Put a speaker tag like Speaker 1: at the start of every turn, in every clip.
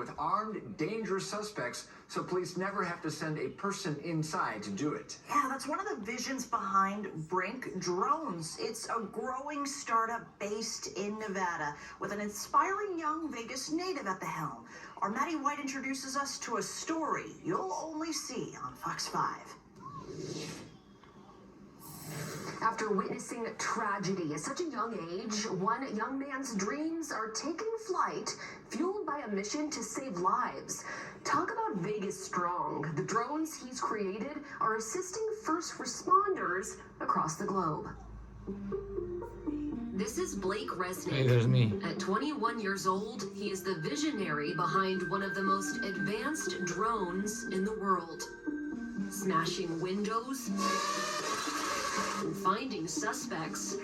Speaker 1: with armed, dangerous suspects, so police never have to send a person inside to do it.
Speaker 2: Yeah, that's one of the visions behind Brinc Drones. It's a growing startup based in Nevada with an inspiring young Vegas native at the helm. Our Maddie White introduces us to a story you'll only see on Fox 5.
Speaker 3: After witnessing tragedy at such a young age, one young man's dreams are taking flight, fueled by a mission to save lives. Talk about Vegas strong. The drones he's created are assisting first responders across the globe. This is Blake Resnick.
Speaker 4: Hey, there's me.
Speaker 3: At 21 years old, he is the visionary behind one of the most advanced drones in the world. Smashing windows and finding suspects.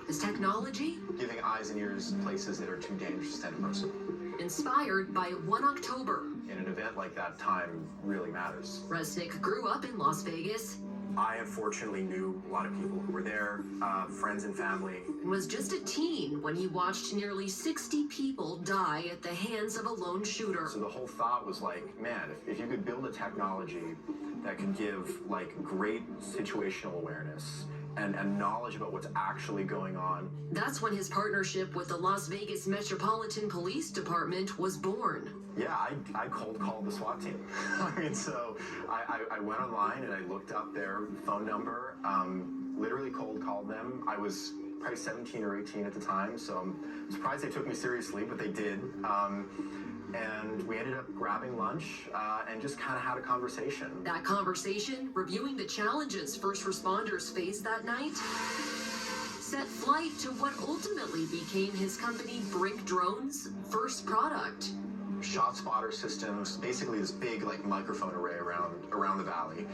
Speaker 3: His technology?
Speaker 5: Giving eyes and ears places that are too dangerous to send a person.
Speaker 3: Inspired by 1 October.
Speaker 5: In an event like that, time really matters.
Speaker 3: Resnick grew up in Las Vegas.
Speaker 5: I unfortunately knew a lot of people who were there, friends and family.
Speaker 3: And was just a teen when he watched nearly 60 people die at the hands of a lone shooter.
Speaker 5: So the whole thought was like, man, if you could build a technology that could give like great situational awareness and knowledge about what's actually going on.
Speaker 3: That's when his partnership with the Las Vegas Metropolitan Police Department was born.
Speaker 5: Yeah, I cold called the SWAT team. I mean, so I went online and I looked up their phone number, literally cold called them. I was probably 17 or 18 at the time, so I'm surprised they took me seriously, but they did. And we ended up grabbing lunch and just kind of had a conversation.
Speaker 3: That conversation, reviewing the challenges first responders faced that night, set flight to what ultimately became his company Brinc Drones' first product.
Speaker 5: Shot spotter systems, basically this big like microphone array around the valley,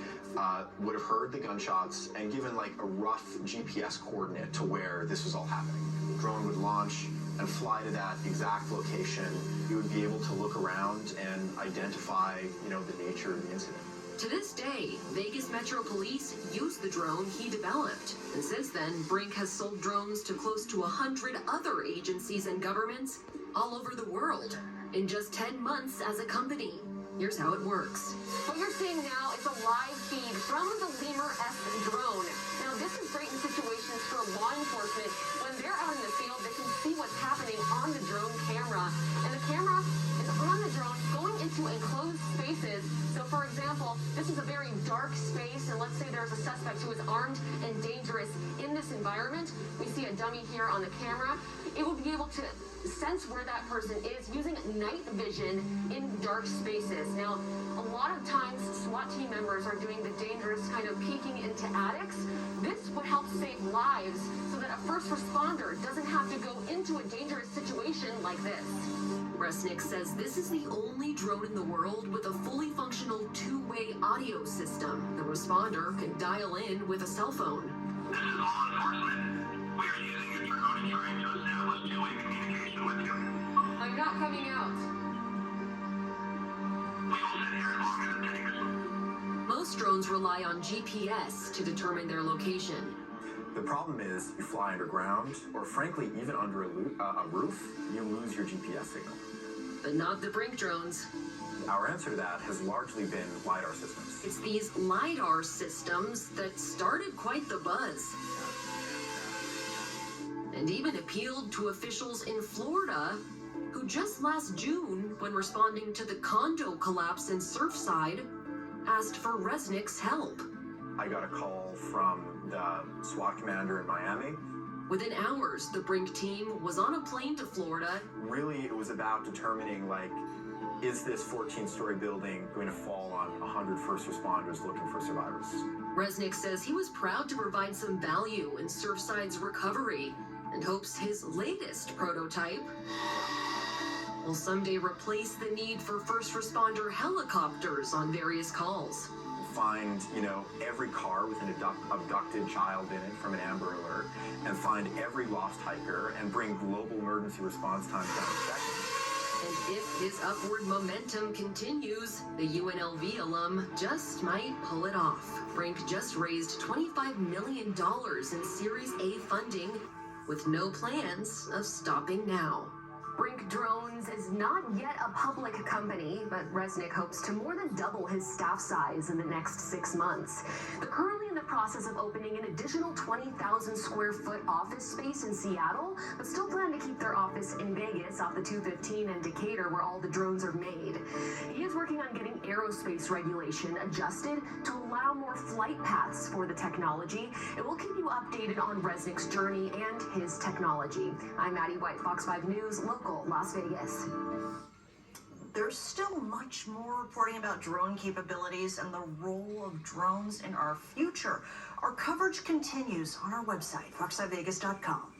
Speaker 5: would have heard the gunshots and given like a rough GPS coordinate to where this was all happening. The drone would launch and fly to that exact location. You would be able to look around and identify, the nature of the incident.
Speaker 3: To this day, Vegas Metro Police use the drone he developed. And since then, Brinc has sold drones to close to 100 other agencies and governments all over the world in just 10 months as a company. Here's how it works. What you're seeing now is a live feed from the Lemur S drone. Now, this is great in situations for law enforcement. When they're out in the field, they can see what's happening on the drone camera. And the camera is on the drone going into enclosed spaces. So, for example, this is a very dark space, and let's say there's a suspect who is armed and dangerous in this environment. We see a dummy here on the camera. It will be able to sense where that person is using night vision in dark spaces. Now, a lot of times SWAT team members are doing the dangerous kind of peeking into attics. This would help save lives so that a first responder doesn't have to go into a dangerous situation like this. Resnick says this is the only drone in the world with a fully functional two-way audio system. The responder can dial in with a cell phone.
Speaker 6: This is law enforcement. We are using your drone and trying to establish two-way communication with you.
Speaker 3: I'm not coming out.
Speaker 6: We will sit here as long as it takes.
Speaker 3: Most drones rely on GPS to determine their location.
Speaker 5: The problem is you fly underground, or frankly, even under a roof, you lose your GPS signal.
Speaker 3: But not the Brinc drones.
Speaker 5: Our answer to that has largely been LiDAR systems.
Speaker 3: It's these LiDAR systems that started quite the buzz. And even appealed to officials in Florida, who just last June, when responding to the condo collapse in Surfside, asked for Resnick's help.
Speaker 5: I got a call from the SWAT commander in Miami.
Speaker 3: Within hours, the Brinc team was on a plane to Florida.
Speaker 5: Really, it was about determining, is this 14-story building going to fall on 100 first responders looking for survivors?
Speaker 3: Resnick says he was proud to provide some value in Surfside's recovery and hopes his latest prototype will someday replace the need for first responder helicopters on various calls.
Speaker 5: Find, every car with an abducted child in it from an Amber Alert, and find every lost hiker and bring global emergency response times down to seconds.
Speaker 3: And if his upward momentum continues, the UNLV alum just might pull it off. Brinc just raised $25 million in Series A funding, with no plans of stopping now. Brinc Drones is not yet a public company, but Resnick hopes to more than double his staff size in the next 6 months. They're currently in the process of opening an additional 20,000 square foot office space in Seattle, but still plan to keep their office in Vegas off the 215 and Decatur, where all the drones are made. He is working on getting aerospace regulation adjusted to allow more flight paths for the technology. It will keep you updated on Resnick's journey and his technology. I'm Maddie White, Fox 5 News, local Las Vegas.
Speaker 2: There's still much more reporting about drone capabilities and the role of drones in our future. Our coverage continues on our website, fox5vegas.com.